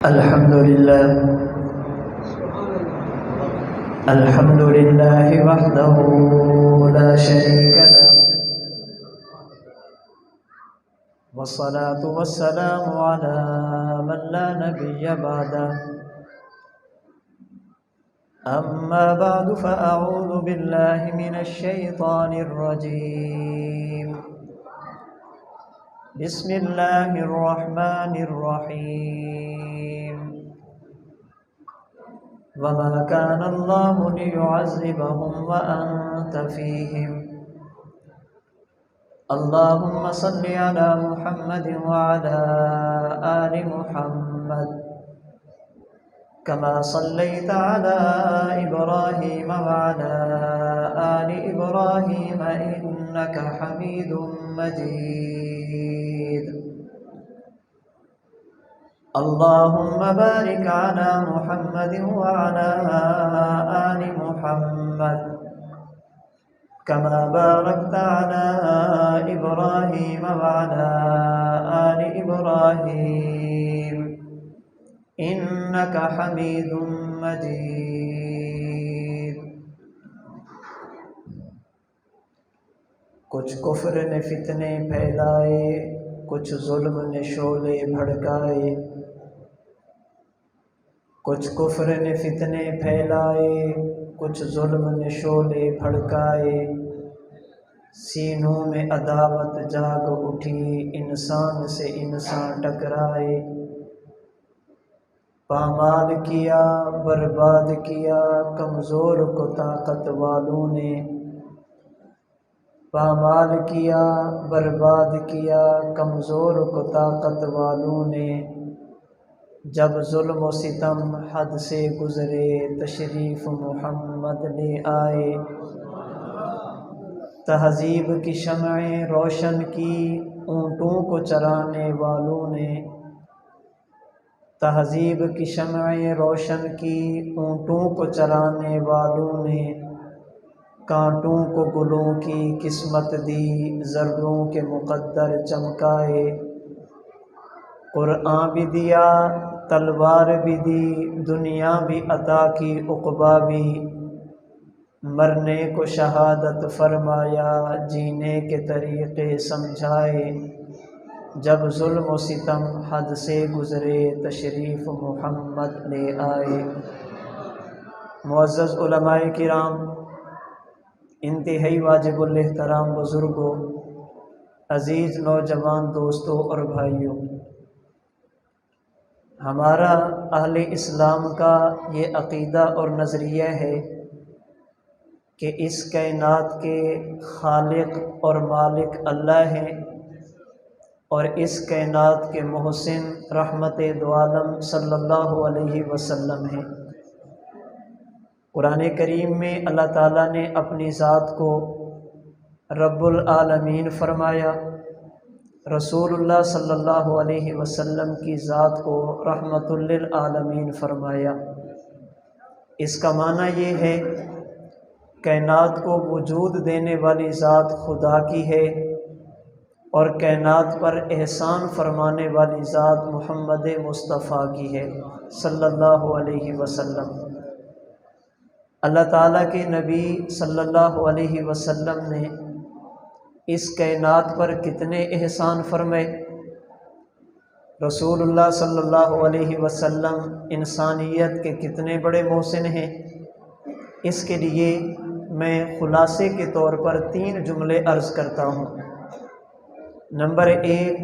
الحمد لله وحده لا شريك له، والصلاة والسلام على من لا نبي بعده. أما بعد فأعوذ بالله من الشيطان الرجيم. بسم الله الرحمن الرحيم. وما كان الله ليعذبهم وأنت فيهم. اللهم صل على محمد وعلى آل محمد كما صليت على إبراهيم وعلى آل إبراهيم إنك حميد مجيد. اللهم بارك على محمد وعلى آل محمد كما باركت على إبراهيم وعلى آل إبراهيم إنك حميد مجيد. کچھ کفر نے فتنے پھیلائے، کچھ ظلم نے شعلے بھڑکائے. کچھ کفر نے فتنے پھیلائے، کچھ ظلم نے شعلے بھڑکائے. سینوں میں عداوت جاگ اٹھی، انسان سے انسان ٹکرائے. پامال کیا، برباد کیا کمزور کو طاقت والوں نے. پامال کیا، برباد کیا کمزور کو طاقت والوں نے. جب ظلم و ستم حد سے گزرے، تشریف محمد لے آئے. تہذیب کی شمعیں روشن کی اونٹوں کو چرانے والوں نے. تہذیب کی شمعیں روشن کی اونٹوں کو چرانے والوں نے. کانٹوں کو گلوں کی قسمت دی، ذروں کے مقدر چمکائے. قرآن بھی دیا، تلوار بھی دی، دنیا بھی عطا کی، عقبیٰ بھی. مرنے کو شہادت فرمایا، جینے کے طریقے سمجھائے. جب ظلم و ستم حد سے گزرے، تشریف محمد لے آئے. معزز علماء کرام، انتہائی واجب الاحترام بزرگوں، عزیز نوجوان دوستوں اور بھائیوں، ہمارا اہل اسلام کا یہ عقیدہ اور نظریہ ہے کہ اس کائنات کے خالق اور مالک اللہ ہیں، اور اس کائنات کے محسن رحمت دو عالم صلی اللہ علیہ وسلم ہیں. قرآن کریم میں اللہ تعالیٰ نے اپنی ذات کو رب العالمین فرمایا، رسول اللہ صلی اللہ علیہ وسلم کی ذات کو رحمت للعالمین فرمایا. اس کا معنی یہ ہے کائنات کو وجود دینے والی ذات خدا کی ہے، اور کائنات پر احسان فرمانے والی ذات محمد مصطفیٰ کی ہے صلی اللہ علیہ وسلم. اللہ تعالیٰ کے نبی صلی اللہ علیہ وسلم نے اس کائنات پر کتنے احسان فرمائے. رسول اللہ صلی اللہ علیہ وسلم انسانیت کے کتنے بڑے محسن ہیں. اس کے لیے میں خلاصے کے طور پر 3 جملے عرض کرتا ہوں. نمبر 1،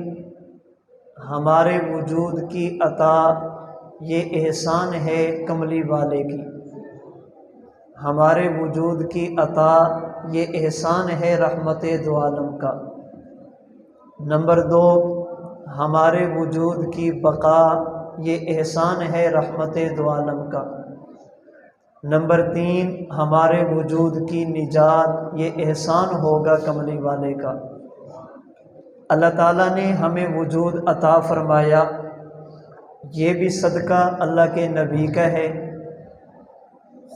ہمارے وجود کی عطا یہ احسان ہے کملی والے کی. ہمارے وجود کی عطا یہ احسان ہے رحمت دو عالم کا. نمبر 2، ہمارے وجود کی بقا یہ احسان ہے رحمت دو عالم کا. نمبر 3، ہمارے وجود کی نجات یہ احسان ہوگا کملی والے کا. اللہ تعالیٰ نے ہمیں وجود عطا فرمایا، یہ بھی صدقہ اللہ کے نبی کا ہے.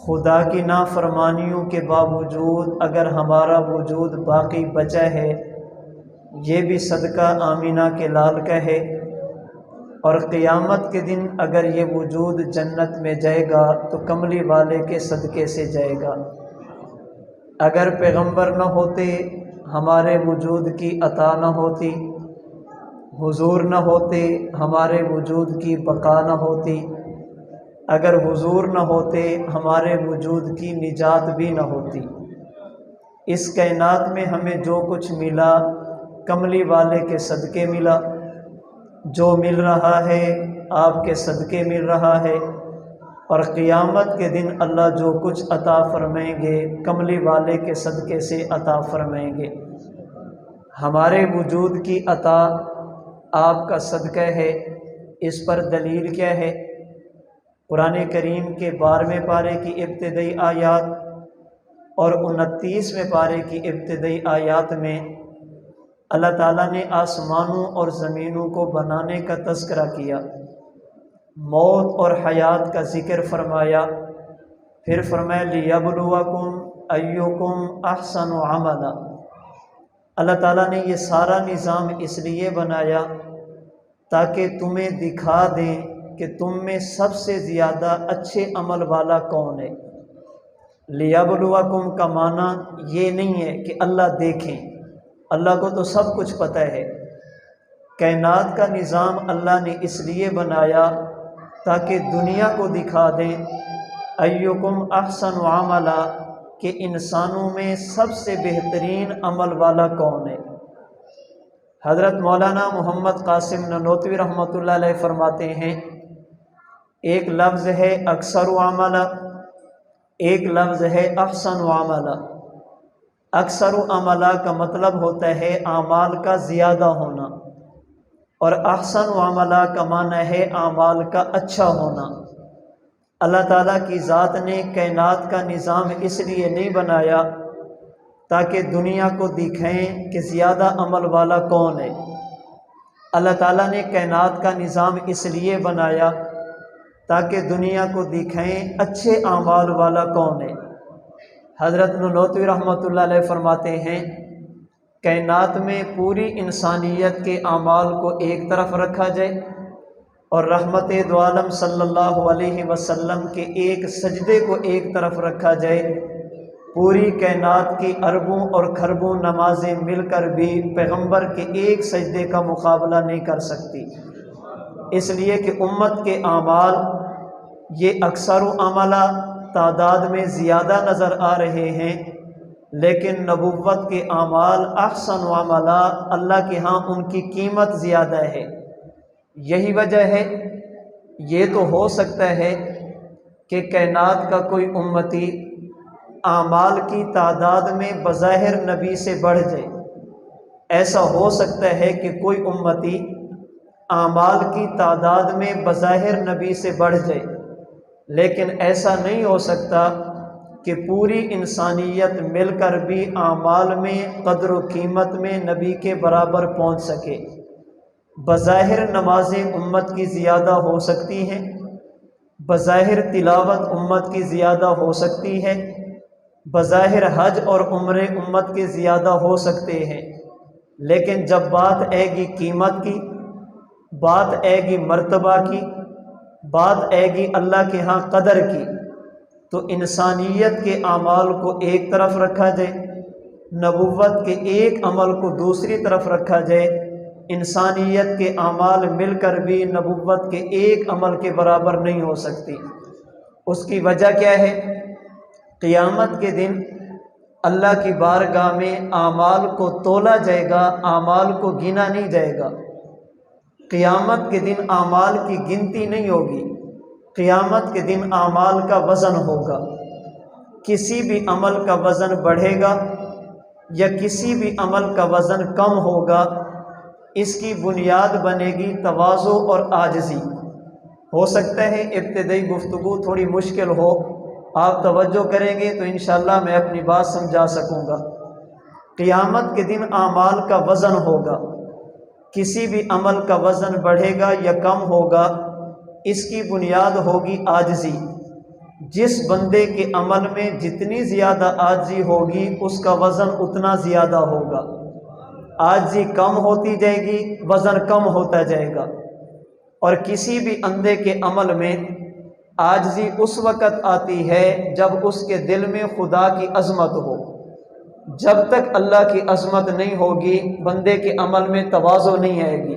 خدا کی نافرمانیوں کے باوجود اگر ہمارا وجود باقی بچا ہے، یہ بھی صدقہ آمینہ کے لال کا ہے. اور قیامت کے دن اگر یہ وجود جنت میں جائے گا تو کملی والے کے صدقے سے جائے گا۔ اگر پیغمبر نہ ہوتے، ہمارے وجود کی عطا نہ ہوتی، حضور نہ ہوتے، ہمارے وجود کی بقا نہ ہوتی، اگر حضور نہ ہوتے ہمارے وجود کی نجات بھی نہ ہوتی۔ اس کائنات میں ہمیں جو کچھ ملا کملی والے کے صدقے ملا، جو مل رہا ہے آپ کے صدقے مل رہا ہے، اور قیامت کے دن اللہ جو کچھ عطا فرمائیں گے کملی والے کے صدقے سے عطا فرمائیں گے۔ ہمارے وجود کی عطا آپ کا صدقہ ہے۔ اس پر دلیل کیا ہے؟ قرآن کریم کے 12ویں پارے کی ابتدائی آیات اور 29ویں پارے کی ابتدائی آیات میں اللہ تعالیٰ نے آسمانوں اور زمینوں کو بنانے کا تذکرہ کیا، موت اور حیات کا ذکر فرمایا، پھر فرمایا لِيَبْلُوَكُمْ أَيُّكُمْ أَحْسَنُ عَمَلًا۔ اللہ تعالیٰ نے یہ سارا نظام اس لیے بنایا تاکہ تمہیں دکھا دیں کہ تم میں سب سے زیادہ اچھے عمل والا کون ہے۔ لِيَبْلُوَكُمْ کا معنی یہ نہیں ہے کہ اللہ دیکھیں، اللہ کو تو سب کچھ پتہ ہے۔ کائنات کا نظام اللہ نے اس لیے بنایا تاکہ دنیا کو دکھا دیں ایکم احسن عملا، کہ انسانوں میں سب سے بہترین عمل والا کون ہے۔ حضرت مولانا محمد قاسم نانوتوی رحمۃ اللہ علیہ فرماتے ہیں ایک لفظ ہے اکثر عملا، ایک لفظ ہے احسن عملا۔ اکثر عملا کا مطلب ہوتا ہے اعمال کا زیادہ ہونا، اور احسن عملا کا معنی ہے اعمال کا اچھا ہونا۔ اللہ تعالیٰ کی ذات نے کائنات کا نظام اس لیے نہیں بنایا تاکہ دنیا کو دکھائیں کہ زیادہ عمل والا کون ہے۔ اللہ تعالیٰ نے کائنات کا نظام اس لیے بنایا تاکہ دنیا کو دکھائیں اچھے اعمال والا کون ہے۔ حضرت نانوتوی رحمۃ اللہ علیہ فرماتے ہیں کائنات میں پوری انسانیت کے اعمال کو ایک طرف رکھا جائے اور رحمت دو عالم صلی اللہ علیہ وسلم کے ایک سجدے کو ایک طرف رکھا جائے، پوری کائنات کی اربوں اور کھربوں نمازیں مل کر بھی پیغمبر کے ایک سجدے کا مقابلہ نہیں کر سکتی، اس لیے کہ امت کے اعمال یہ اکثر و عملہ تعداد میں زیادہ نظر آ رہے ہیں، لیکن نبوت کے اعمال احسن و عملہ اللہ کے ہاں ان کی قیمت زیادہ ہے۔ یہی وجہ ہے، یہ تو ہو سکتا ہے کہ کائنات کا کوئی امتی اعمال کی تعداد میں بظاہر نبی سے بڑھ جائے، ایسا ہو سکتا ہے کہ کوئی امتی اعمال کی تعداد میں بظاہر نبی سے بڑھ جائے، لیکن ایسا نہیں ہو سکتا کہ پوری انسانیت مل کر بھی اعمال میں قدر و قیمت میں نبی کے برابر پہنچ سکے۔ بظاہر نمازیں امت کی زیادہ ہو سکتی ہیں، بظاہر تلاوت امت کی زیادہ ہو سکتی ہے، بظاہر حج اور عمرے امت کے زیادہ ہو سکتے ہیں، لیکن جب بات آئے گی قیمت کی، بات آئے گی مرتبہ کی، بات آئے گی اللہ کے ہاں قدر کی، تو انسانیت کے اعمال کو ایک طرف رکھا جائے، نبوت کے ایک عمل کو دوسری طرف رکھا جائے، انسانیت کے اعمال مل کر بھی نبوت کے ایک عمل کے برابر نہیں ہو سکتی۔ اس کی وجہ کیا ہے؟ قیامت کے دن اللہ کی بارگاہ میں اعمال کو تولا جائے گا، اعمال کو گنا نہیں جائے گا۔ قیامت کے دن اعمال کی گنتی نہیں ہوگی، قیامت کے دن اعمال کا وزن ہوگا۔ کسی بھی عمل کا وزن بڑھے گا یا کسی بھی عمل کا وزن کم ہوگا، اس کی بنیاد بنے گی تواضع اور عاجزی۔ ہو سکتا ہے ابتدائی گفتگو تھوڑی مشکل ہو، آپ توجہ کریں گے تو انشاءاللہ میں اپنی بات سمجھا سکوں گا۔ قیامت کے دن اعمال کا وزن ہوگا، کسی بھی عمل کا وزن بڑھے گا یا کم ہوگا، اس کی بنیاد ہوگی عاجزی۔ جس بندے کے عمل میں جتنی زیادہ عاجزی ہوگی اس کا وزن اتنا زیادہ ہوگا۔ عاجزی کم ہوتی جائے گی، وزن کم ہوتا جائے گا۔ اور کسی بھی اندھے کے عمل میں عاجزی اس وقت آتی ہے جب اس کے دل میں خدا کی عظمت ہو۔ جب تک اللہ کی عظمت نہیں ہوگی بندے کے عمل میں تواضع نہیں آئے گی،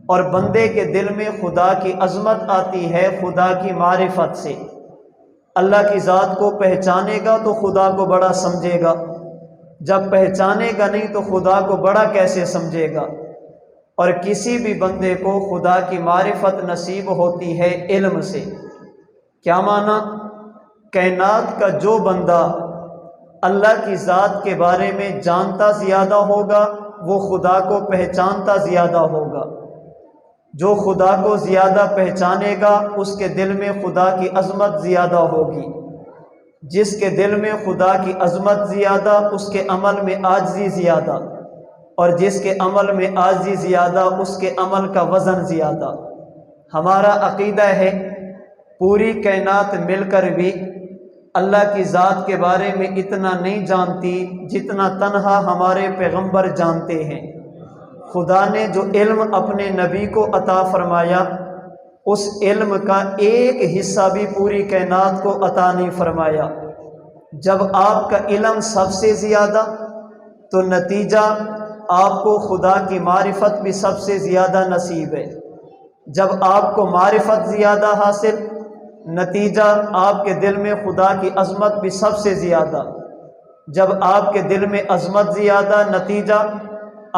اور بندے کے دل میں خدا کی عظمت آتی ہے خدا کی معرفت سے۔ اللہ کی ذات کو پہچانے گا تو خدا کو بڑا سمجھے گا، جب پہچانے گا نہیں تو خدا کو بڑا کیسے سمجھے گا؟ اور کسی بھی بندے کو خدا کی معرفت نصیب ہوتی ہے علم سے۔ کیا معنی؟ کائنات کا جو بندہ اللہ کی ذات کے بارے میں جانتا زیادہ ہوگا وہ خدا کو پہچانتا زیادہ ہوگا۔ جو خدا کو زیادہ پہچانے گا اس کے دل میں خدا کی عظمت زیادہ ہوگی۔ جس کے دل میں خدا کی عظمت زیادہ اس کے عمل میں عاجزی زیادہ، اور جس کے عمل میں عاجزی زیادہ اس کے عمل کا وزن زیادہ۔ ہمارا عقیدہ ہے پوری کائنات مل کر بھی اللہ کی ذات کے بارے میں اتنا نہیں جانتی جتنا تنہا ہمارے پیغمبر جانتے ہیں۔ خدا نے جو علم اپنے نبی کو عطا فرمایا اس علم کا ایک حصہ بھی پوری کائنات کو عطا نہیں فرمایا۔ جب آپ کا علم سب سے زیادہ تو نتیجہ آپ کو خدا کی معرفت بھی سب سے زیادہ نصیب ہے۔ جب آپ کو معرفت زیادہ حاصل نتیجہ آپ کے دل میں خدا کی عظمت بھی سب سے زیادہ۔ جب آپ کے دل میں عظمت زیادہ نتیجہ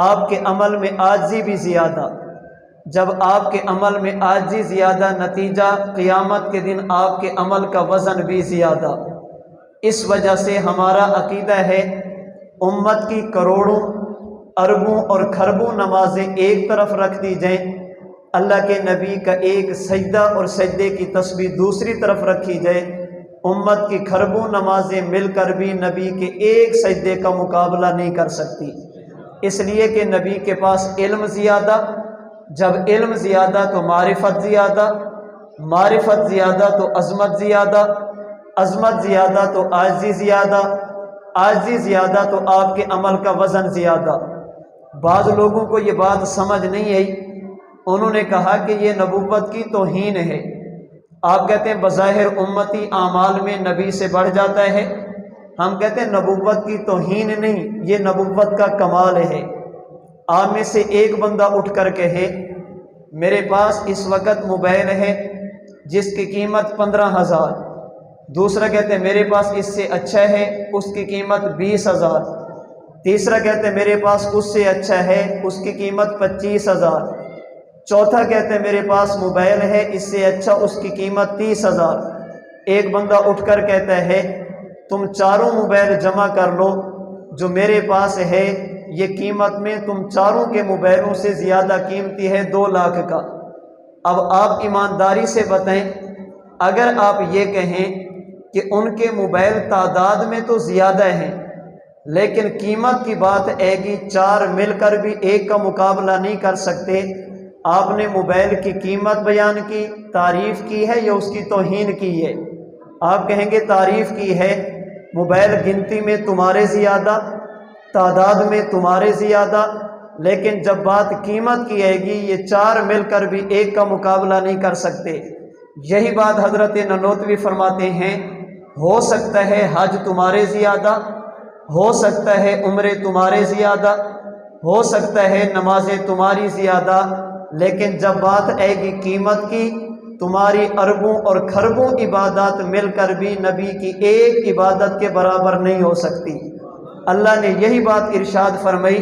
آپ کے عمل میں عاجزی بھی زیادہ۔ جب آپ کے عمل میں عاجزی زیادہ نتیجہ قیامت کے دن آپ کے عمل کا وزن بھی زیادہ۔ اس وجہ سے ہمارا عقیدہ ہے امت کی کروڑوں اربوں اور کھربوں نمازیں ایک طرف رکھ دی جائیں، اللہ کے نبی کا ایک سجدہ اور سجدے کی تسبیح دوسری طرف رکھی جائے، امت کی کھربوں نمازیں مل کر بھی نبی کے ایک سجدے کا مقابلہ نہیں کر سکتی، اس لیے کہ نبی کے پاس علم زیادہ، جب علم زیادہ تو معرفت زیادہ، معرفت زیادہ تو عظمت زیادہ، عظمت زیادہ تو عاجزی زیادہ، عاجزی زیادہ تو آپ کے عمل کا وزن زیادہ۔ بعض لوگوں کو یہ بات سمجھ نہیں آئی، انہوں نے کہا کہ یہ نبوت کی توہین ہے۔ آپ کہتے ہیں بظاہر امتی اعمال میں نبی سے بڑھ جاتا ہے، ہم کہتے ہیں نبوت کی توہین نہیں، یہ نبوت کا کمال ہے۔ آپ میں سے ایک بندہ اٹھ کر کہے میرے پاس اس وقت موبائل ہے جس کی قیمت 15,000، دوسرا کہتے ہیں میرے پاس اس سے اچھا ہے اس کی قیمت 20,000، تیسرا کہتے ہیں میرے پاس اس سے اچھا ہے اس کی قیمت 25,000، چوتھا کہتے ہیں میرے پاس موبائل ہے اس سے اچھا اس کی قیمت 30,000۔ ایک بندہ اٹھ کر کہتا ہے تم چاروں موبائل جمع کر لو جو میرے پاس ہے، یہ قیمت میں تم چاروں کے موبائلوں سے زیادہ قیمتی ہے 2 لاکھ کا۔ اب آپ ایمانداری سے بتائیں، اگر آپ یہ کہیں کہ ان کے موبائل تعداد میں تو زیادہ ہیں لیکن قیمت کی بات آئے گی 4 مل کر بھی ایک کا مقابلہ نہیں کر سکتے، آپ نے موبائل کی قیمت بیان کی، تعریف کی ہے یا اس کی توہین کی ہے؟ آپ کہیں گے تعریف کی ہے، موبائل گنتی میں تمہارے زیادہ، تعداد میں تمہارے زیادہ، لیکن جب بات قیمت کی آئے گی یہ 4 مل کر بھی ایک کا مقابلہ نہیں کر سکتے۔ یہی بات حضرت ننوتوی فرماتے ہیں، ہو سکتا ہے حج تمہارے زیادہ، ہو سکتا ہے عمرے تمہارے زیادہ، ہو سکتا ہے نمازیں تمہاری زیادہ، لیکن جب بات آئے گی قیمت کی تمہاری اربوں اور کھربوں عبادات مل کر بھی نبی کی ایک عبادت کے برابر نہیں ہو سکتی۔ اللہ نے یہی بات ارشاد فرمائی،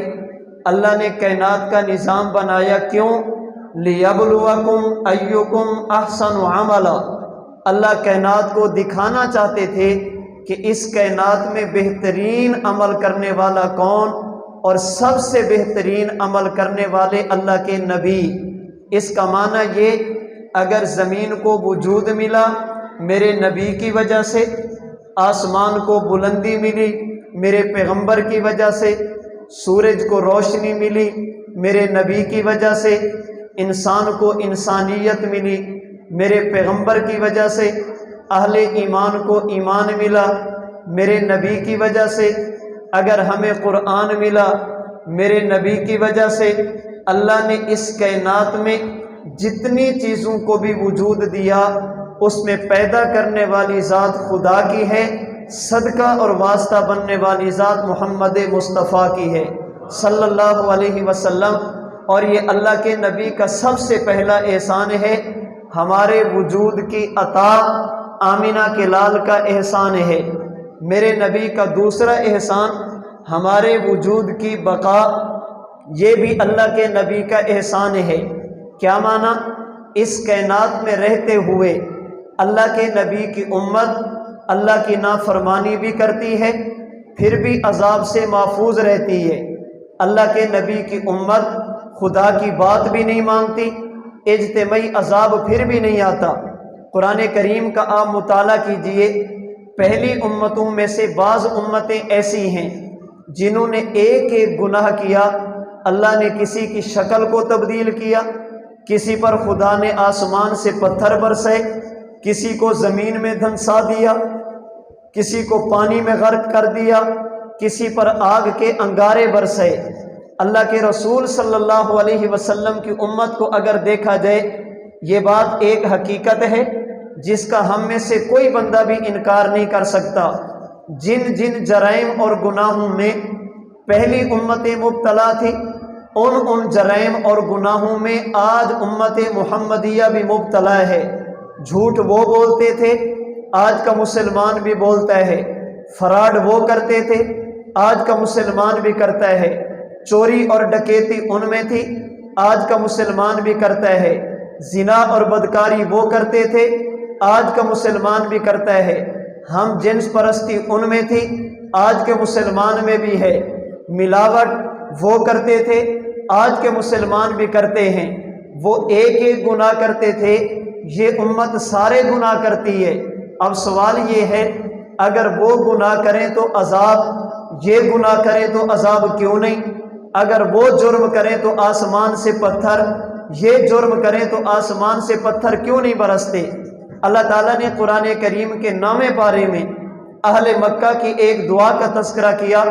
اللہ نے کائنات کا نظام بنایا کیوں؟ لِيَبْلُوَكُمْ أَيُّكُمْ أَحْسَنُ عَمَلًا۔ اللہ کائنات کو دکھانا چاہتے تھے کہ اس کائنات میں بہترین عمل کرنے والا کون، اور سب سے بہترین عمل کرنے والے اللہ کے نبی۔ اس کا معنی یہ، اگر زمین کو وجود ملا میرے نبی کی وجہ سے، آسمان کو بلندی ملی میرے پیغمبر کی وجہ سے، سورج کو روشنی ملی میرے نبی کی وجہ سے، انسان کو انسانیت ملی میرے پیغمبر کی وجہ سے، اہل ایمان کو ایمان ملا میرے نبی کی وجہ سے، اگر ہمیں قرآن ملا میرے نبی کی وجہ سے۔ اللہ نے اس کائنات میں جتنی چیزوں کو بھی وجود دیا اس میں پیدا کرنے والی ذات خدا کی ہے، صدقہ اور واسطہ بننے والی ذات محمد مصطفیٰ کی ہے صلی اللہ علیہ وسلم۔ اور یہ اللہ کے نبی کا سب سے پہلا احسان ہے۔ ہمارے وجود کی عطا آمینہ کے لال کا احسان ہے۔ میرے نبی کا دوسرا احسان ہمارے وجود کی بقا، یہ بھی اللہ کے نبی کا احسان ہے۔ کیا معنی؟ اس کائنات میں رہتے ہوئے اللہ کے نبی کی امت اللہ کی نافرمانی بھی کرتی ہے، پھر بھی عذاب سے محفوظ رہتی ہے۔ اللہ کے نبی کی امت خدا کی بات بھی نہیں مانتی، اجتماعی عذاب پھر بھی نہیں آتا۔ قرآن کریم کا آپ مطالعہ کیجئے، پہلی امتوں میں سے بعض امتیں ایسی ہیں جنہوں نے ایک ایک گناہ کیا، اللہ نے کسی کی شکل کو تبدیل کیا، کسی پر خدا نے آسمان سے پتھر برسائے، کسی کو زمین میں دھنسا دیا، کسی کو پانی میں غرق کر دیا، کسی پر آگ کے انگارے برسائے۔ اللہ کے رسول صلی اللہ علیہ وسلم کی امت کو اگر دیکھا جائے، یہ بات ایک حقیقت ہے جس کا ہم میں سے کوئی بندہ بھی انکار نہیں کر سکتا۔ جن جن جرائم اور گناہوں میں پہلی امتیں مبتلا تھی، ان جرائم اور گناہوں میں آج امت محمدیہ بھی مبتلا ہے۔ جھوٹ وہ بولتے تھے، آج کا مسلمان بھی بولتا ہے۔ فراڈ وہ کرتے تھے، آج کا مسلمان بھی کرتا ہے۔ چوری اور ڈکیتی ان میں تھی، آج کا مسلمان بھی کرتا ہے۔ زنا اور بدکاری وہ کرتے تھے، آج کا مسلمان بھی کرتا ہے۔ ہم جنس پرستی ان میں تھی، آج کے مسلمان میں بھی ہے۔ ملاوٹ وہ کرتے تھے، آج کے مسلمان بھی کرتے ہیں۔ وہ ایک ایک گناہ کرتے تھے، یہ امت سارے گناہ کرتی ہے۔ اب سوال یہ ہے، اگر وہ گناہ کریں تو عذاب، یہ گناہ کریں تو عذاب کیوں نہیں؟ اگر وہ جرم کریں تو آسمان سے پتھر، یہ جرم کریں تو آسمان سے پتھر کیوں نہیں برستے؟ اللہ تعالیٰ نے قرآن کریم کے 9ویں پارے میں اہل مکہ کی ایک دعا کا تذکرہ کیا۔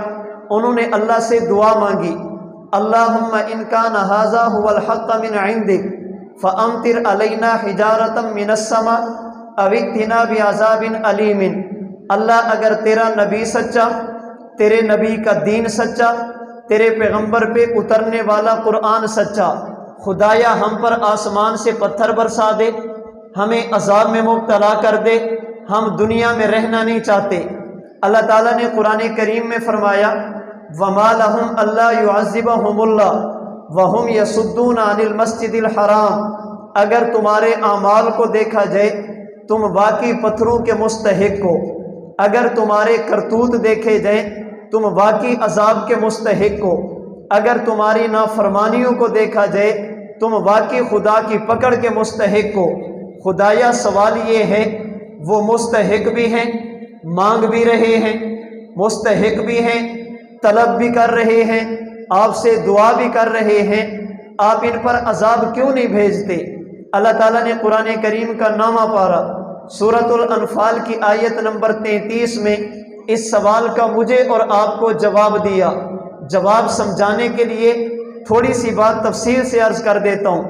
انہوں نے اللہ سے دعا مانگی، اللہم ان کان ھذا ھو الحق من عندک فامطر علینا حجارۃ من السماء او ائتنا بعذاب علیم۔ اللہ اگر تیرا نبی سچا، تیرے نبی کا دین سچا، تیرے پیغمبر پہ اترنے والا قرآن سچا، خدایا ہم پر آسمان سے پتھر برسا دے، ہمیں عذاب میں مبتلا کر دے، ہم دنیا میں رہنا نہیں چاہتے۔ اللہ تعالیٰ نے قرآن کریم میں فرمایا، وَمَا لَهُمْ أَلَّا يُعَذِّبَهُمُ اللَّهُ وَهُمْ يَصُدُّونَ عَنِ الْمَسْجِدِ الْحَرَامِ۔ اگر تمہارے اعمال کو دیکھا جائے تم واقعی پتھروں کے مستحق ہو، اگر تمہارے کرتوت دیکھے جائیں تم واقعی عذاب کے مستحق ہو، اگر تمہاری نافرمانیوں کو دیکھا جائے تم واقعی خدا کی پکڑ کے مستحق ہو۔ خدایا سوال یہ ہے، وہ مستحق بھی ہیں، مانگ بھی رہے ہیں، مستحق بھی ہیں، طلب بھی کر رہے ہیں، آپ سے دعا بھی کر رہے ہیں، آپ ان پر عذاب کیوں نہیں بھیجتے؟ اللہ تعالیٰ نے قرآن کریم کا 9واں پارہ سورۃ الانفال کی آیت نمبر 33 میں اس سوال کا مجھے اور آپ کو جواب دیا۔ جواب سمجھانے کے لیے تھوڑی سی بات تفصیل سے عرض کر دیتا ہوں۔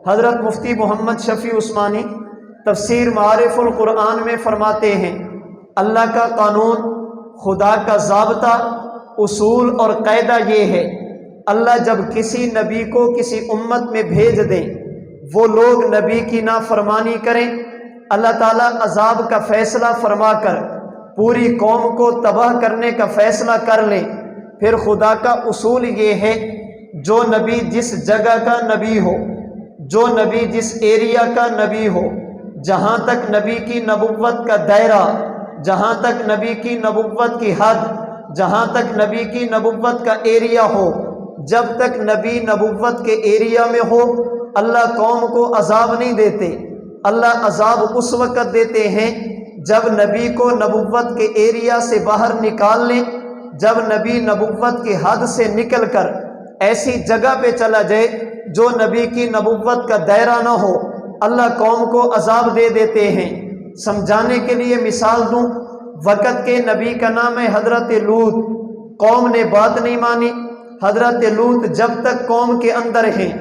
حضرت مفتی محمد شفیع عثمانی تفسیر معارف القرآن میں فرماتے ہیں، اللہ کا قانون، خدا کا ضابطہ، اصول اور قاعدہ یہ ہے، اللہ جب کسی نبی کو کسی امت میں بھیج دیں، وہ لوگ نبی کی نافرمانی کریں، اللہ تعالیٰ عذاب کا فیصلہ فرما کر پوری قوم کو تباہ کرنے کا فیصلہ کر لیں۔ پھر خدا کا اصول یہ ہے، جو نبی جس جگہ کا نبی ہو، جو نبی جس ایریا کا نبی ہو، جہاں تک نبی کی نبوت کا دائرہ، جہاں تک نبی کی نبوت کی حد، جہاں تک نبی کی نبوت کا ایریا ہو، جب تک نبی نبوت کے ایریا میں ہو اللہ قوم کو عذاب نہیں دیتے۔ اللہ عذاب اس وقت دیتے ہیں جب نبی کو نبوت کے ایریا سے باہر نکال لیں، جب نبی نبوت کی حد سے نکل کر ایسی جگہ پہ چلا جائے جو نبی کی نبوت کا دائرہ نہ ہو، اللہ قوم کو عذاب دے دیتے ہیں۔ سمجھانے کے لیے مثال دوں، وقت کے نبی کا نام ہے حضرت لوط، قوم نے بات نہیں مانی، حضرت لوط جب تک قوم کے اندر ہیں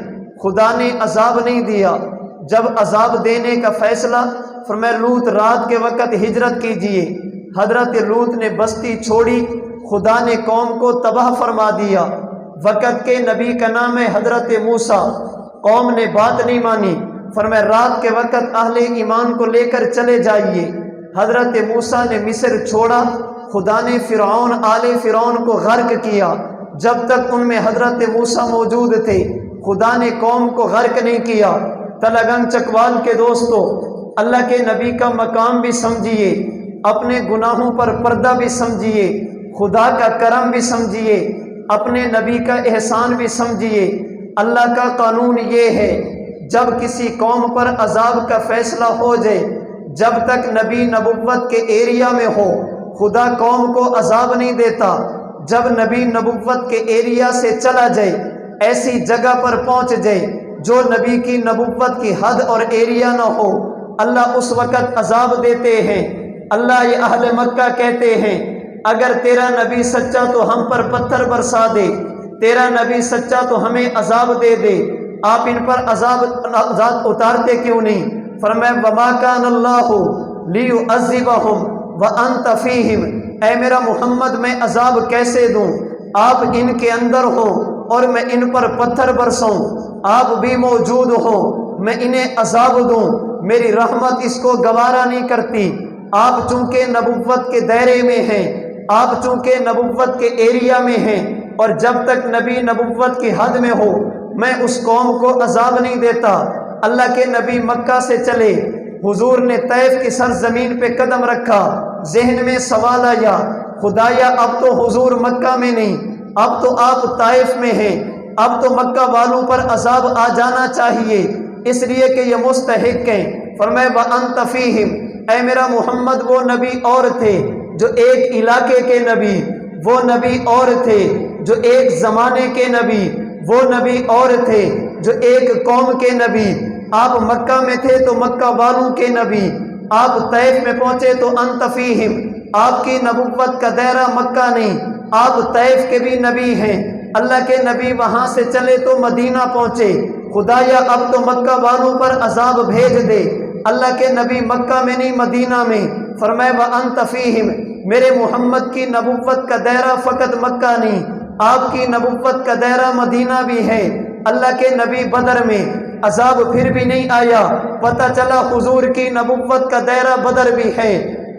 خدا نے عذاب نہیں دیا۔ جب عذاب دینے کا فیصلہ فرمایا لوط رات کے وقت ہجرت کیجئے، حضرت لوط نے بستی چھوڑی، خدا نے قوم کو تباہ فرما دیا۔ وقت کے نبی کا نام ہے حضرت موسیٰ، قوم نے بات نہیں مانی، فرمایا رات کے وقت اہل ایمان کو لے کر چلے جائیے۔ حضرت موسیٰ نے مصر چھوڑا، خدا نے فرعون آل فرعون کو غرق کیا۔ جب تک ان میں حضرت موسیٰ موجود تھے خدا نے قوم کو غرق نہیں کیا۔ تلگنگ چکوال کے دوستو، اللہ کے نبی کا مقام بھی سمجھیے، اپنے گناہوں پر پردہ بھی سمجھیے، خدا کا کرم بھی سمجھیے، اپنے نبی کا احسان بھی سمجھیے۔ اللہ کا قانون یہ ہے، جب کسی قوم پر عذاب کا فیصلہ ہو جائے، جب تک نبی نبوت کے ایریا میں ہو خدا قوم کو عذاب نہیں دیتا۔ جب نبی نبوت کے ایریا سے چلا جائے، ایسی جگہ پر پہنچ جائے جو نبی کی نبوت کی حد اور ایریا نہ ہو، اللہ اس وقت عذاب دیتے ہیں۔ اللہ یہ اہل مکہ کہتے ہیں اگر تیرا نبی سچا تو ہم پر پتھر برسا دے، تیرا نبی سچا تو ہمیں عذاب دے دے، آپ ان پر عذاب اتارتے کیوں نہیں؟ فرمایا وما کان اللہ لیعذبہم وانت فیہم، اے میرا محمد میں عذاب کیسے دوں؟ آپ ان کے اندر ہو اور میں ان پر پتھر برساؤں، آپ بھی موجود ہو میں انہیں عذاب دوں، میری رحمت اس کو گوارا نہیں کرتی۔ آپ چونکہ نبوت کے دائرے میں ہیں، آپ چونکہ نبوت کے ایریا میں ہیں، اور جب تک نبی نبوت کی حد میں ہو میں اس قوم کو عذاب نہیں دیتا۔ اللہ کے نبی مکہ سے چلے، حضور نے طیف کی سرزمین پہ قدم رکھا، ذہن میں سوال آیا خدایا اب تو حضور مکہ میں نہیں، اب تو آپ طائف میں ہیں، اب تو مکہ والوں پر عذاب آ جانا چاہیے اس لیے کہ یہ مستحق ہیں۔ فرمایا وَأَنْتَ فِيهِمْ، اے میرا محمد وہ نبی اور تھے جو ایک علاقے کے نبی، وہ نبی اور تھے جو ایک زمانے کے نبی، وہ نبی اور تھے جو ایک قوم کے نبی۔ آپ مکہ میں تھے تو مکہ والوں کے نبی، آپ طیف میں پہنچے تو انت فیہم، آپ کی نبوت کا دائرہ مکہ نہیں، آپ طیف کے بھی نبی ہیں۔ اللہ کے نبی وہاں سے چلے تو مدینہ پہنچے، خدایا اب تو مکہ والوں پر عذاب بھیج دے۔ اللہ کے نبی مکہ میں نہیں مدینہ میں، فرمایا وَأَنْتَ فِيهِمْ، میرے محمد کی نبوت کا دائرہ فقط مکہ نہیں، آپ کی نبوت کا دائرہ مدینہ بھی ہے۔ اللہ کے نبی بدر میں عذاب پھر بھی نہیں آیا، پتہ چلا حضور کی نبوت کا دائرہ بدر بھی ہے۔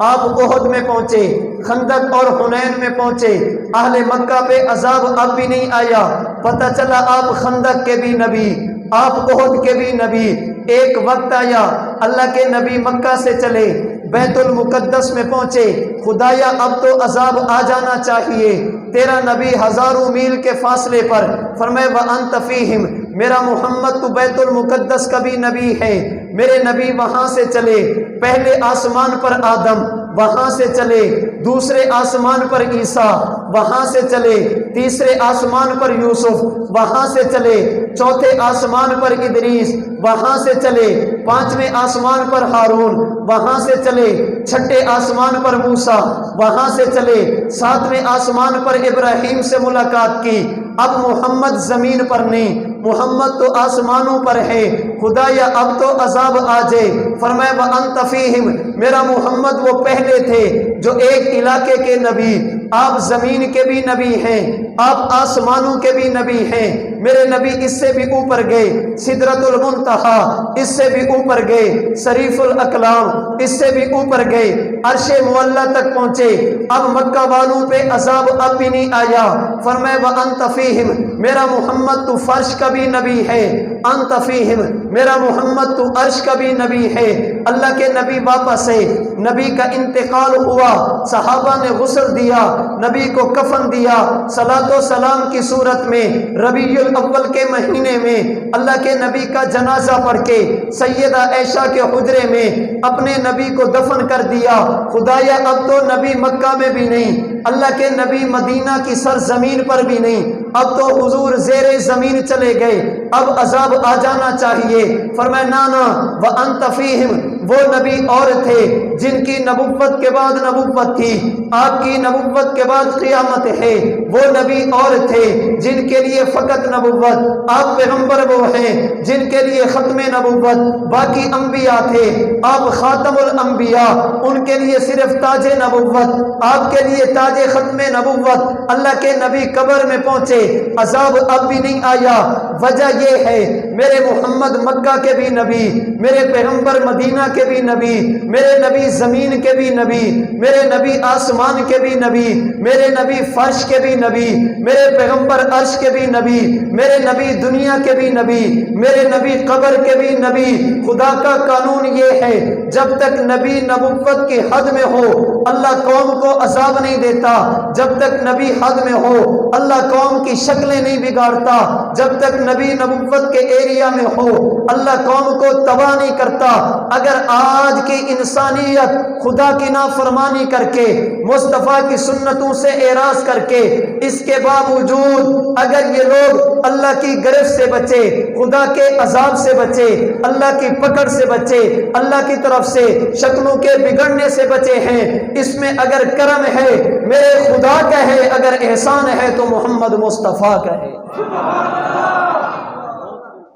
آپ احد میں پہنچے، خندق اور حنین میں پہنچے، اہل مکہ پہ عذاب اب بھی نہیں آیا، پتہ چلا آپ خندق کے بھی نبی، آپ احد کے بھی نبی۔ ایک وقت آیا اللہ کے نبی مکہ سے چلے، بیت المقدس میں پہنچے، خدایا اب تو عذاب آ جانا چاہیے، تیرا نبی ہزاروں میل کے فاصلے پر، فرمائے وَأَنْتَ فِيهِمْ، میرا محمد تو بیت المقدس کا بھی نبی ہے۔ میرے نبی وہاں سے چلے، پہلے آسمان پر آدم، وہاں سے چلے دوسرے آسمان پر عیسیٰ، وہاں سے چلے تیسرے آسمان پر یوسف، وہاں سے چلے چوتھے آسمان پر ادریس، وہاں سے چلے پانچویں آسمان پر ہارون، وہاں سے چلے چھٹے آسمان پر موسیٰ، وہاں سے چلے ساتویں آسمان پر ابراہیم سے ملاقات کی۔ اب محمد زمین پر نہیں، محمد تو آسمانوں پر ہے، خدایا اب تو عذاب آ جائے۔ فرمایا وَأَنْتَ فِيهِمْ، میرا محمد وہ پہلے تھے جو ایک علاقے کے نبی، آپ زمین کے بھی نبی ہیں، آپ آسمانوں کے بھی نبی ہیں۔ میرے نبی اس سے بھی اوپر گئے، سدرۃ المنتہا اس سے بھی اوپر گئے، صریف الاقلام اس سے بھی اوپر گئے، عرش معلیٰ تک پہنچے۔ اب مکہ والوں پہ عذاب اب بھی نہیں آیا۔ فرمایا وَأَنْتَ فِيهِمْ، میرا محمد تو فرش کا بھی نبی ہے، انت فیہم، میرا محمد تو عرش کا بھی نبی ہے۔ اللہ کے نبی واپس ہے، نبی کا انتقال ہوا، صحابہ نے غسل دیا، نبی کو کفن دیا، صلاۃ و سلام کی صورت میں ربیع الاول کے مہینے میں اللہ کے نبی کا جنازہ پڑھ کے سیدہ عائشہ کے حجرے میں اپنے نبی کو دفن کر دیا۔ خدایا اب تو نبی مکہ میں بھی نہیں، اللہ کے نبی مدینہ کی سرزمین پر بھی نہیں، اب تو حضور زیر زمین چلے گئے، اب عذاب آ جانا چاہیے۔ فرمایا نانا وَأَنْتَ فِيهِمْ وہ نبی اور تھے جن کی نبوت کے بعد نبوت تھی، آپ کی نبوت کے بعد قیامت ہے۔ وہ نبی اور تھے جن کے لیے فقط نبوت، آپ پیغمبر وہ ہیں جن کے لیے ختم نبوت، باقی انبیاء تھے، آپ خاتم الانبیاء، ان کے لیے صرف تاج نبوت، آپ کے لیے تاج ختم نبوت۔ اللہ کے نبی قبر میں پہنچے، عذاب اب بھی نہیں آیا، وجہ یہ ہے میرے محمد مکہ کے بھی نبی، میرے پیغمبر مدینہ کے بھی نبی، میرے نبی زمین کے بھی نبی، میرے نبی آسمان کے بھی نبی، میرے نبی فرش کے بھی نبی، میرے پیغمبر عرش کے بھی نبی، میرے نبی دنیا کے بھی نبی، میرے نبی قبر کے بھی نبی۔ خدا کا قانون یہ ہے جب تک نبی نبوت کی حد میں ہو اللہ قوم کو عذاب نہیں دیتا، جب تک نبی حد میں ہو اللہ قوم کی شکلیں نہیں بگاڑتا، جب تک نبی نبوت کے ایریا میں ہو اللہ قوم کو تباہ نہیں کرتا۔ اگر آج کی انسانیت خدا کی نافرمانی کر کے مصطفیٰ کی سنتوں سے اعراض کر کے اس کے باوجود اگر یہ لوگ اللہ کی گرفت سے بچے، خدا کے عذاب سے بچے، اللہ کی پکڑ سے بچے، اللہ کی طرف سے شکلوں کے بگڑنے سے بچے ہیں، اس میں اگر کرم ہے میرے خدا کا ہے، اگر احسان ہے تو محمد مصطفیٰ کا ہے۔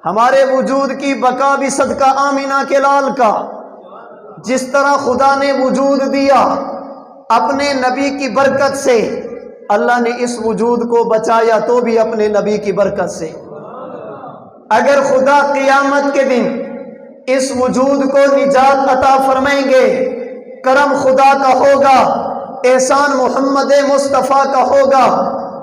ہمارے وجود کی بقا بھی صدقہ آمینہ کے لال کا۔ جس طرح خدا نے وجود دیا اپنے نبی کی برکت سے، اللہ نے اس وجود کو بچایا تو بھی اپنے نبی کی برکت سے۔ اگر خدا قیامت کے دن اس وجود کو نجات عطا فرمائیں گے، کرم خدا کا ہوگا، احسان محمد مصطفیٰ کا ہوگا۔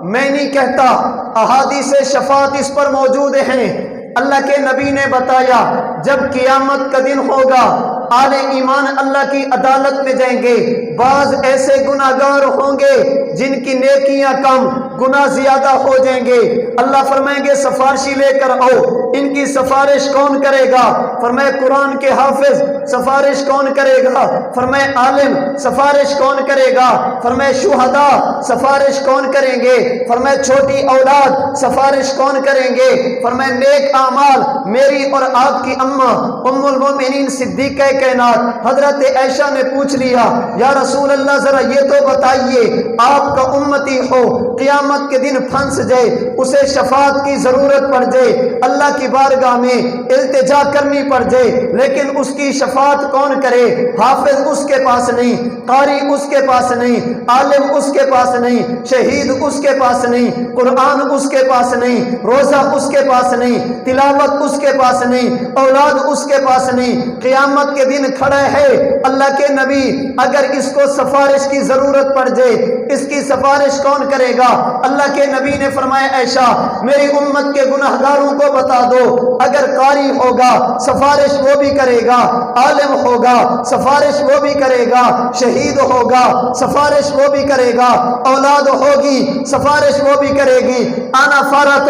میں نہیں کہتا، احادیث شفاعت اس پر موجود ہیں۔ اللہ کے نبی نے بتایا جب قیامت کا دن ہوگا آل ایمان اللہ کی عدالت میں جائیں گے، بعض ایسے گناہگار ہوں گے جن کی نیکیاں کم، گناہ زیادہ ہو جائیں گے۔ اللہ فرمائیں گے سفارشی لے کر آؤ، ان کی سفارش کون کرے گا؟ فرمائے قرآن کے حافظ سفارش کون کرے گا؟ فرمائے عالم سفارش کون کرے گا؟ فرمائے شہداء سفارش کون کریں گے؟ فرمائے چھوٹی اولاد سفارش کون کریں گے؟ فرمائے نیک اعمال میری اور آپ کی اماں ام المومنین صدیقہ کائنات حضرت عائشہ نے پوچھ لیا یا رسول اللہ ذرا یہ تو بتائیے آپ کا امتی ہو قیامت کے دن پھنس جائے، اسے شفاعت کی ضرورت پڑ جائے، اللہ کی بارگاہ میں التجا کرنی پڑ جائے، لیکن اس کی شفاعت کون کرے؟ حافظ اس کے پاس نہیں، قاری اس کے پاس نہیں، عالم اس کے پاس نہیں، شہید اس کے پاس نہیں، قرآن اس کے پاس نہیں، روزہ اس کے پاس نہیں، تلاوت اس کے پاس نہیں، اولاد اس کے پاس نہیں۔ قیامت کے دن کھڑا ہے اللہ کے نبی، اگر اس کو سفارش کی ضرورت پڑ جائے اس کی سفارش کون کرے گا؟ اللہ کے نبی نے فرمایا عائشہ میری امت کے گناہگاروں کو بتا دو، اگر قاری ہوگا سفارش وہ بھی کرے گا، عالم ہوگا سفارش وہ بھی کرے گا، شہید ہوگا سفارش وہ بھی کرے گا، اولاد ہوگی سفارش وہ بھی کرے گی۔ انا فرۃ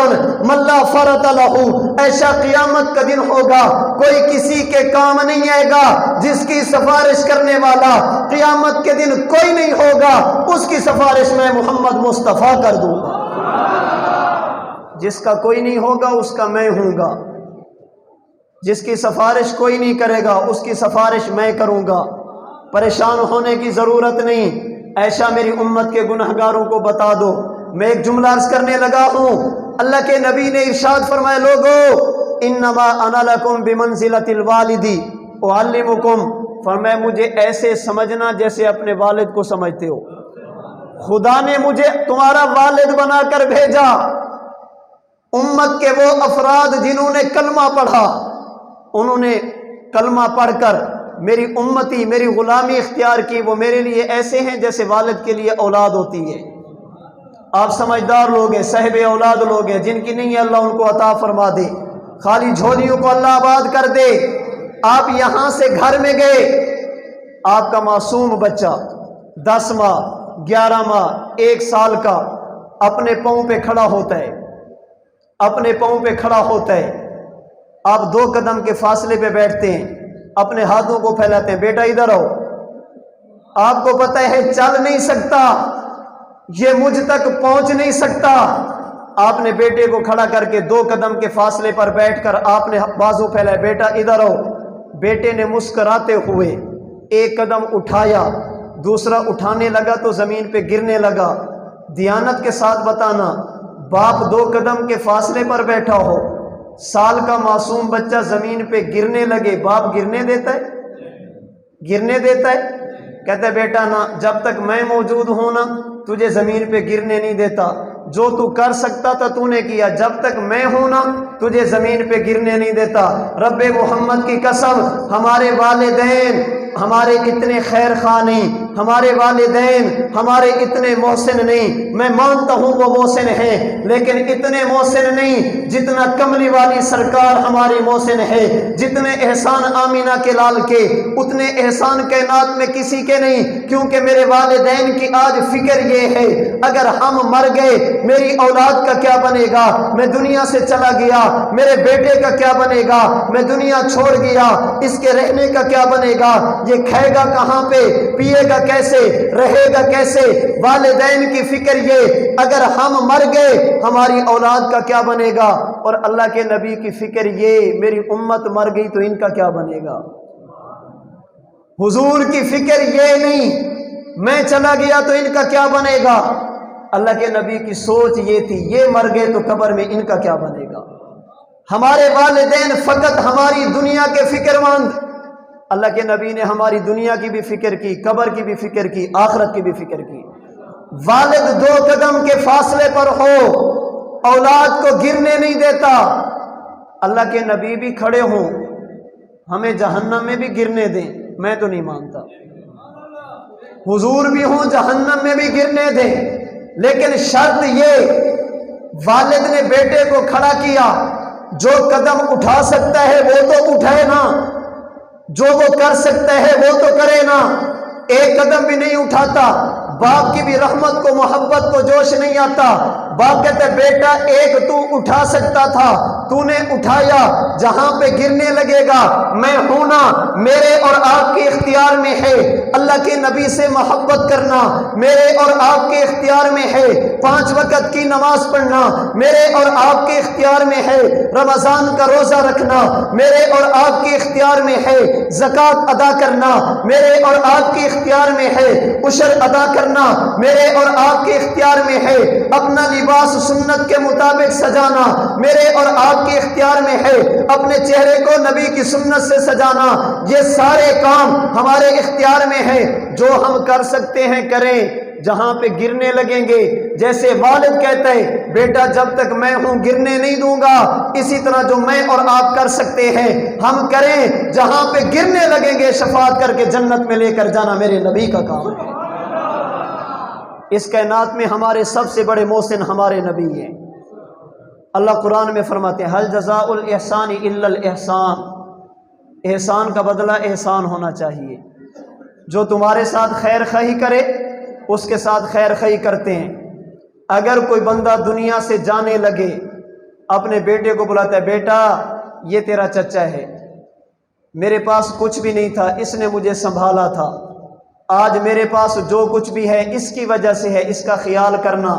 من لا فرۃ لہ، ایسا قیامت کا دن ہوگا کوئی کسی کے کام نہیں آئے گا، جس کی سفارش کرنے والا قیامت کے دن کوئی نہیں ہوگا، اس کی سفارش میں محمد مصطفیٰ کر دوں گا۔ جس کا کوئی نہیں ہوگا اس کا میں ہوں گا، جس کی سفارش کوئی نہیں کرے گا اس کی سفارش میں کروں گا۔ پریشان ہونے کی ضرورت نہیں، ایسا میری امت کے گناہگاروں کو بتا دو۔ میں ایک جملہ عرض کرنے لگا ہوں، اللہ کے نبی نے ارشاد فرمایا لوگو انما انا لکم بمنزلۃ الوالد اعلمکم، فرمایا مجھے ایسے سمجھنا جیسے اپنے والد کو سمجھتے ہو۔ خدا نے مجھے تمہارا والد بنا کر بھیجا۔ امت کے وہ افراد جنہوں نے کلمہ پڑھا، انہوں نے کلمہ پڑھ کر میری امتی میری غلامی اختیار کی، وہ میرے لیے ایسے ہیں جیسے والد کے لیے اولاد ہوتی ہے۔ آپ سمجھدار لوگ ہیں، صاحب اولاد لوگ ہیں، جن کی نہیں ہے اللہ ان کو عطا فرما دے، خالی جھولیوں کو اللہ آباد کر دے۔ آپ یہاں سے گھر میں گئے، آپ کا معصوم بچہ 10 ماہ 11 ماہ 1 سال کا اپنے پاؤں پہ کھڑا ہوتا ہے، اپنے پاؤں پہ کھڑا ہوتا ہے، آپ 2 قدم کے فاصلے پہ بیٹھتے ہیں، اپنے ہاتھوں کو پھیلاتے ہیں، بیٹا ادھر آؤ۔ آپ کو پتہ ہے چل نہیں سکتا، یہ مجھ تک پہنچ نہیں سکتا، آپ نے بیٹے کو کھڑا کر کے 2 قدم کے فاصلے پر بیٹھ کر آپ نے بازو پھیلائے، بیٹا ادھر آؤ۔ بیٹے نے مسکراتے ہوئے ایک قدم اٹھایا، دوسرا اٹھانے لگا تو زمین پہ گرنے لگا۔ دیانت کے ساتھ بتانا، باپ 2 قدم کے فاصلے پر بیٹھا ہو، سال کا معصوم بچہ زمین پہ گرنے لگے، باپ گرنے دیتا ہے؟ گرنے دیتا ہے؟ کہتا ہے بیٹا نا، جب تک میں موجود ہوں نا تجھے زمین پہ گرنے نہیں دیتا، جو تو کر سکتا تھا تو نے کیا، جب تک میں ہوں نا تجھے زمین پہ گرنے نہیں دیتا۔ رب محمد کی قسم، ہمارے والدین ہمارے اتنے خیر خواہ نہیں، ہمارے والدین ہمارے اتنے محسن نہیں، میں مانتا ہوں وہ محسن ہیں لیکن اتنے محسن نہیں جتنا کملی والی سرکار ہماری محسن ہے، جتنے احسان آمینہ کے لال کے اتنے احسان کائنات میں کسی کے نہیں، کیونکہ میرے والدین کی آج فکر یہ ہے اگر ہم مر گئے میری اولاد کا کیا بنے گا، میں دنیا سے چلا گیا میرے بیٹے کا کیا بنے گا، میں دنیا چھوڑ گیا اس کے رہنے کا کیا بنے گا، یہ کھائے گا کہاں پہ، پیے گا کیسے، رہے گا کیسے۔ والدین کی فکر یہ اگر ہم مر گئے ہماری اولاد کا کیا بنے گا، اور اللہ کے نبی کی فکر یہ میری امت مر گئی تو ان کا کیا بنے گا۔ حضور کی فکر یہ نہیں میں چلا گیا تو ان کا کیا بنے گا، اللہ کے نبی کی سوچ یہ تھی یہ مر گئے تو قبر میں ان کا کیا بنے گا۔ ہمارے والدین فقط ہماری دنیا کے فکر مند، اللہ کے نبی نے ہماری دنیا کی بھی فکر کی، قبر کی بھی فکر کی، آخرت کی بھی فکر کی۔ والد 2 قدم کے فاصلے پر ہو اولاد کو گرنے نہیں دیتا، اللہ کے نبی بھی کھڑے ہوں ہمیں جہنم میں بھی گرنے دیں، میں تو نہیں مانتا۔ حضور بھی ہوں جہنم میں بھی گرنے دیں، لیکن شرط یہ والد نے بیٹے کو کھڑا کیا، جو قدم اٹھا سکتا ہے وہ تو اٹھائے نا، جو وہ کر سکتا ہے وہ تو کرے نا۔ ایک قدم بھی نہیں اٹھاتا، باپ کی بھی رحمت کو محبت کو جوش نہیں آتا۔ باپ کہتا ہے بیٹا ایک تو اٹھا سکتا تھا تو نے اٹھایا، جہاں پہ گرنے لگے گا میں ہوں نا، میرے اور آپ کے اختیار میں ہے اللہ کے نبی سے محبت کرنا، میرے اور آپ کے اختیار میں ہے 5 وقت کی نماز پڑھنا، میرے اور آپ کے اختیار میں ہے رمضان کا روزہ رکھنا، میرے اور آپ کے اختیار میں ہے زکوٰۃ ادا کرنا، میرے اور آپ کے اختیار میں ہے عشر ادا کرنا، میرے اور آپ کے اختیار میں ہے اپنا لباس سنت کے مطابق سجانا، میرے اور آپ کے اختیار میں ہے اپنے چہرے کو نبی کی سنت سے سجانا۔ یہ سارے کام ہمارے اختیار میں ہے، جو ہم کر سکتے ہیں کریں، جہاں پہ گرنے لگیں گے جیسے والد کہتا ہے بیٹا جب تک میں ہوں گرنے نہیں دوں گا، اسی طرح جو میں اور آپ کر سکتے ہیں ہم کریں، جہاں پہ گرنے لگیں گے شفاعت کر کے جنت میں لے کر جانا میرے نبی کا کام ہے۔ اس کائنات میں ہمارے سب سے بڑے محسن ہمارے نبی ہیں۔ اللہ قرآن میں فرماتے ہیں هل جزاء الاحسان الا الاحسان، احسان کا بدلہ احسان ہونا چاہیے۔ جو تمہارے ساتھ خیر خواہی کرے اس کے ساتھ خیر خواہی کرتے ہیں۔ اگر کوئی بندہ دنیا سے جانے لگے اپنے بیٹے کو بلاتا ہے بیٹا یہ تیرا چچا ہے، میرے پاس کچھ بھی نہیں تھا اس نے مجھے سنبھالا تھا، آج میرے پاس جو کچھ بھی ہے اس کی وجہ سے ہے، اس کا خیال کرنا۔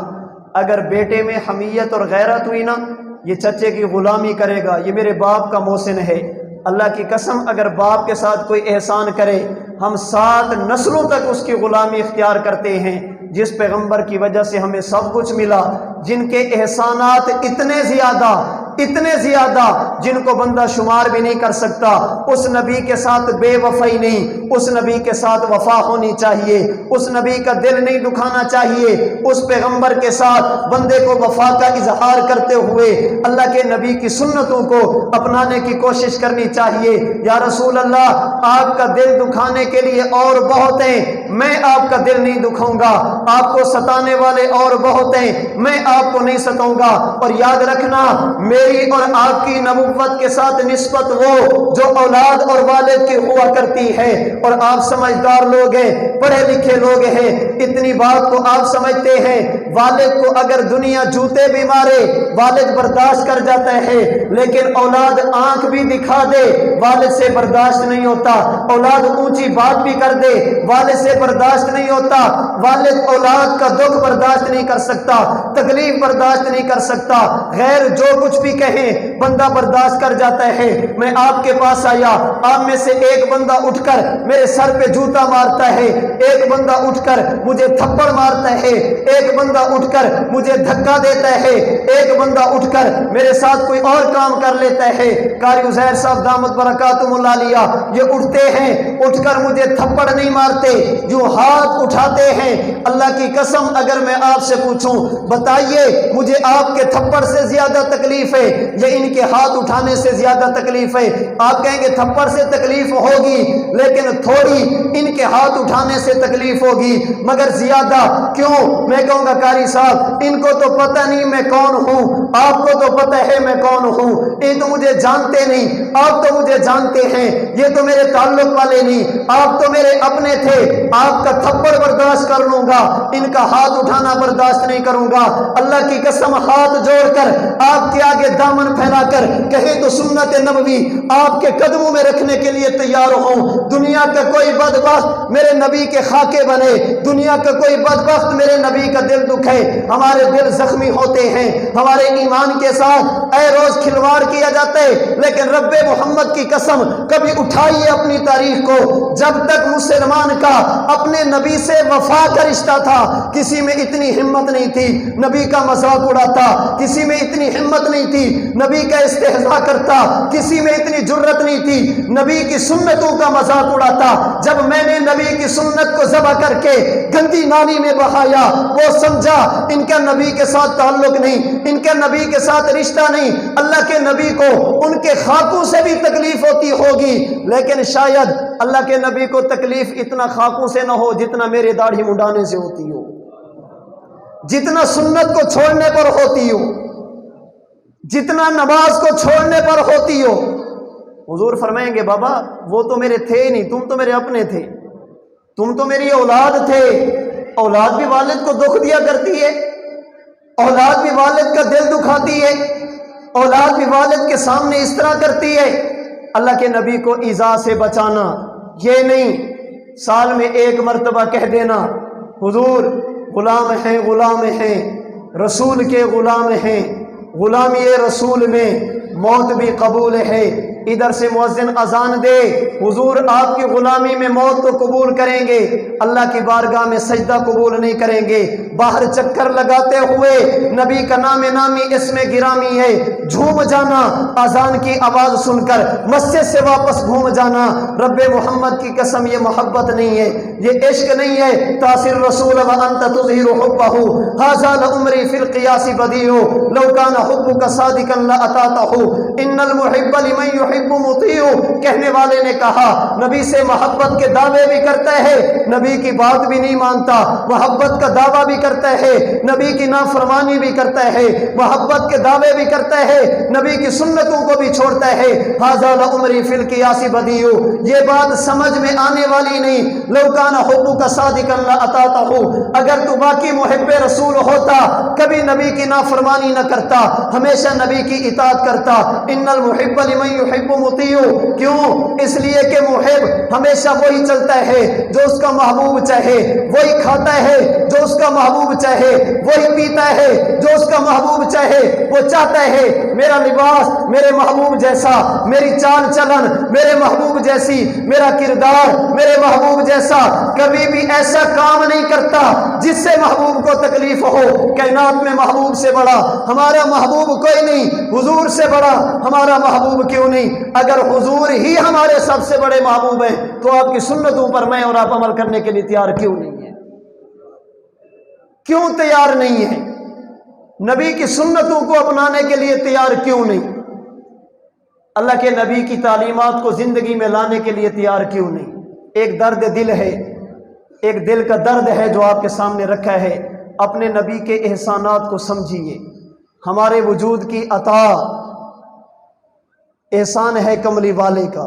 اگر بیٹے میں حمیت اور غیرت ہوئی نا یہ چچے کی غلامی کرے گا، یہ میرے باپ کا محسن ہے۔ اللہ کی قسم اگر باپ کے ساتھ کوئی احسان کرے ہم 7 نسلوں تک اس کی غلامی اختیار کرتے ہیں۔ جس پیغمبر کی وجہ سے ہمیں سب کچھ ملا، جن کے احسانات اتنے زیادہ جن کو بندہ شمار بھی نہیں کر سکتا، اس نبی کے ساتھ بے وفائی نہیں، اس نبی کے ساتھ وفا ہونی چاہیے، اس نبی کا دل نہیں دکھانا چاہیے، اس پیغمبر کے ساتھ بندے کو وفا کا اظہار کرتے ہوئے اللہ کے نبی کی سنتوں کو اپنانے کی کوشش کرنی چاہیے۔ یا رسول اللہ آپ کا دل دکھانے کے لیے اور بہت ہیں، میں آپ کا دل نہیں دکھاؤں گا، آپ کو ستانے والے اور بہت ہیں، میں آپ کو نہیں ستاؤں گا۔ اور یاد رکھنا میری اور آپ کی نبوت کے ساتھ نسبت وہ جو اولاد اور والد کی ہوا کرتی ہے، اور آپ سمجھدار لوگ ہیں، پڑھے لکھے لوگ ہیں، اتنی بات کو آپ سمجھتے ہیں والد کو اگر دنیا جوتے بھی مارے والد برداشت کر جاتا ہے، لیکن اولاد آنکھ بھی دکھا دے والد سے برداشت نہیں ہوتا، اولاد اونچی بات بھی کر دے والد سے برداشت نہیں ہوتا، والد اولاد کا دکھ برداشت نہیں کر سکتا، تکلیف برداشت نہیں کر سکتا، غیر جو کچھ بھی کہیں بندہ برداشت کر جاتا ہے۔ میں آپ کے پاس آیا، آپ میں سے ایک بندہ اٹھ کر میرے سر پہ جوتا مارتا ہے، ایک بندہ اٹھ کر مجھے تھپڑ مارتا ہے، ایک بندہ اٹھ کر مجھے دھکا دیتا ہے، ایک بندہ اٹھ کر میرے ساتھ کوئی اور کام کر لیتا ہے۔ قاری عزیر صاحب دامت برکاتہم اللہ علیہ یہ اٹھتے ہیں، اٹھ کر مجھے تھپڑ نہیں مارتے، جو ہاتھ اٹھاتے ہیں۔ اللہ کی قسم اگر میں آپ سے پوچھوں بتائیے مجھے آپ کے تھپڑ سے زیادہ تکلیف ہے یا ان کے ہاتھ اٹھانے سے زیادہ تکلیف ہے؟ آپ کہیں گے تھپڑ سے تکلیف ہوگی لیکن تھوڑی ان کے ہاتھ اٹھانے سے تکلیف ہوگی، مگر زیادہ کیوں؟ میں کہوں گا قاری صاحب ان کو تو پتہ نہیں میں کون ہوں، آپ کو تو پتہ ہے میں کون ہوں، یہ تو مجھے جانتے نہیں، آپ تو مجھے جانتے ہیں، یہ تو میرے تعلق والے نہیں، آپ تو میرے اپنے تھے، آپ کا تھپڑ برداشت کر لوں گا، ان کا ہاتھ اٹھانا برداشت نہیں کروں گا۔ اللہ کی قسم ہاتھ جوڑ کر آپ کے آگے دامن پھیلا کر کہیں تو سنت نبوی آپ کے قدموں میں رکھنے کے لیے تیار ہوں۔ دنیا کا کوئی بدبخت میرے نبی کے خاکے بنے، دنیا کا کوئی بدبخت میرے نبی کا دل دکھے، ہمارے دل زخمی ہوتے ہیں، ہمارے ایمان کے ساتھ اے روز کھلواڑ کیا جاتا ہے، لیکن رب محمد کی قسم کبھی اٹھائیے اپنی تاریخ کو، جب تک مسلمان کا اپنے نبی سے وفا کا رشتہ تھا کسی میں اتنی ہمت نہیں تھی نبی کا مذاق اڑاتا، کسی میں اتنی ہمت نہیں تھی نبی کا استہزاء کرتا، کسی میں اتنی جرت نہیں تھی نبی کی سنتوں کا مذاق اڑاتا۔ جب میں نے نبی کی سنت کو ذبح کر کے گندی نالی میں بہایا، وہ سمجھا ان کا نبی کے ساتھ تعلق نہیں، ان کے نبی کے ساتھ رشتہ نہیں، اللہ کے نبی کو ان کے خاکوں سے بھی تکلیف ہوتی ہوگی، لیکن شاید اللہ کے نبی کو تکلیف اتنا خاکوں سے نہ ہو جتنا میرے داڑھی منڈانے سے ہوتی ہو، جتنا سنت کو چھوڑنے پر ہوتی ہو، جتنا نماز کو چھوڑنے پر ہوتی ہو۔ حضور فرمائیں گے بابا وہ تو میرے تھے نہیں، تم تو میرے اپنے تھے، تم تو میری اولاد تھے۔ اولاد بھی والد کو دکھ دیا کرتی ہے، اولاد بھی والد کا دل دکھاتی ہے، اولاد بھی والد کے سامنے اس طرح کرتی ہے۔ اللہ کے نبی کو ایذا سے بچانا، یہ نہیں سال میں ایک مرتبہ کہہ دینا حضور غلام ہیں، غلام ہیں، رسول کے غلام ہیں، غلامی رسول میں موت بھی قبول ہے۔ ادھر سے مؤذن اذان دے حضور آپ کی غلامی میں موت تو قبول کریں گے، اللہ کی بارگاہ میں سجدہ قبول نہیں کریں گے۔ باہر چکر لگاتے ہوئے نبی کا نام نامی اس میں گرامی ہے، جھوم جانا اذان کی آواز سن کر، مسجد سے واپس گھوم جانا۔ رب محمد کی قسم یہ محبت نہیں ہے، یہ عشق نہیں ہے۔ تاثر رسول وانت تظہر حبہ ھذا لعمری فی القیاس بدیع لو کان حبک صادقا لاطاعتہ ان المحب لمن يحب مطیع۔ کہنے والے نے کہا نبی سے محبت کے دعوے بھی کرتا ہے، نبی کی بات بھی نہیں مانتا، محبت کا دعویٰ بھی کرتا ہے، نبی کی نافرمانی بھی کرتا ہے، محبت کے دعوے بھی کرتا ہے، نبی کی سنتوں کو بھی چھوڑتا ہے۔ ھذا لعمری فی القیاس بدیع، یہ بات سمجھ میں آنے والی نہیں۔ لو کان حبک صادقا لاطاعتہ، اگر تو باقی محب رسول ہوتا کبھی نبی کی نافرمانی نہ کرتا، ہمیشہ نبی کی اطاعت کرتا۔ ان المحب لمن يحب مطیع، کیوں؟ اس لیے کہ محب ہمیشہ وہی چلتا ہے جو اس کا محبوب چاہے، وہی کھاتا ہے جو اس کا محبوب چاہے، وہی پیتا ہے جو اس کا محبوب چاہے۔ وہ چاہتا ہے میرا لباس میرے محبوب جیسا، میری چال چلن میرے محبوب جیسی، میرا کردار میرے محبوب جیسا۔ کبھی بھی ایسا کام نہیں کرتا جس سے محبوب کو تکلیف ہو۔ کائنات میں محبوب سے بڑا ہمارا محبوب کوئی نہیں، حضور سے بڑا ہمارا محبوب کیوں نہیں؟ اگر حضور ہی ہمارے سب سے بڑے محبوب ہیں تو آپ کی سنتوں پر میں اور آپ عمل کرنے کے لیے تیار کیوں نہیں ہیں؟ کیوں تیار نہیں ہیں؟ نبی کی سنتوں کو اپنانے کے لیے تیار کیوں نہیں؟ اللہ کے نبی کی تعلیمات کو زندگی میں لانے کے لیے تیار کیوں نہیں؟ ایک درد دل ہے، ایک دل کا درد ہے جو آپ کے سامنے رکھا ہے۔ اپنے نبی کے احسانات کو سمجھیے۔ ہمارے وجود کی عطا احسان ہے کملی والے کا،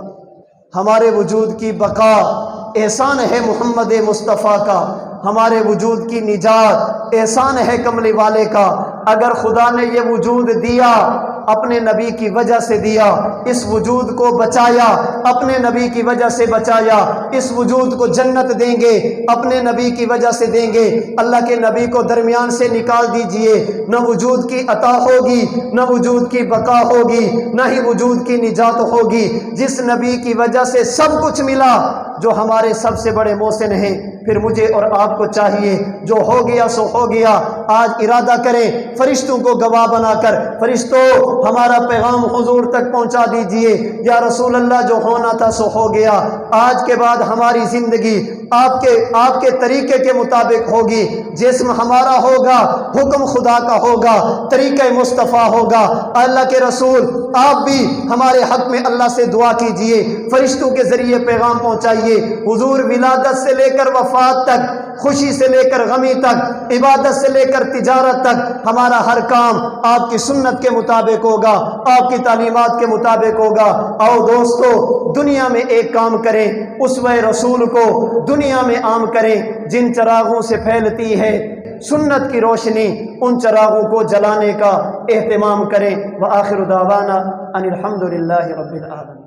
ہمارے وجود کی بقا احسان ہے محمد مصطفیٰ کا، ہمارے وجود کی نجات احسان ہے کملی والے کا۔ اگر خدا نے یہ وجود دیا اپنے نبی کی وجہ سے دیا، اس وجود کو بچایا، اپنے نبی کی وجہ سے بچایا، اس وجود کو جنت دیں گے اپنے نبی کی وجہ سے دیں گے۔ اللہ کے نبی کو درمیان سے نکال دیجئے، نہ وجود کی عطا ہوگی، نہ وجود کی بقا ہوگی، نہ ہی وجود کی نجات ہوگی۔ جس نبی کی وجہ سے سب کچھ ملا، جو ہمارے سب سے بڑے محسن ہیں، پھر مجھے اور آپ کو چاہیے جو ہو گیا سو ہو گیا۔ آج ارادہ کریں فرشتوں کو گواہ بنا کر، فرشتوں ہمارا پیغام حضور تک پہنچا دیجئے، یا رسول اللہ جو ہونا تھا سو ہو گیا۔ آج کے بعد ہماری زندگی آپ کے طریقے کے مطابق ہوگی، جسم ہمارا ہوگا، حکم خدا کا ہوگا، طریقہ مصطفیٰ ہوگا۔ اللہ کے رسول آپ بھی ہمارے حق میں اللہ سے دعا کیجئے، فرشتوں کے ذریعے پیغام پہنچائیے۔ حضور ولادت سے لے کر وفات تک، خوشی سے لے کر غمی تک، عبادت سے لے کر تجارت تک، ہمارا ہر کام آپ کی سنت کے مطابق ہوگا، آپ کی تعلیمات کے مطابق ہوگا۔ آؤ دوستو، دنیا میں ایک کام کریں، اسوہ رسول کو دنیا میں عام کریں۔ جن چراغوں سے پھیلتی ہے سنت کی روشنی، ان چراغوں کو جلانے کا اہتمام کریں۔ وآخر دعوانا ان الحمد للہ رب العالمین۔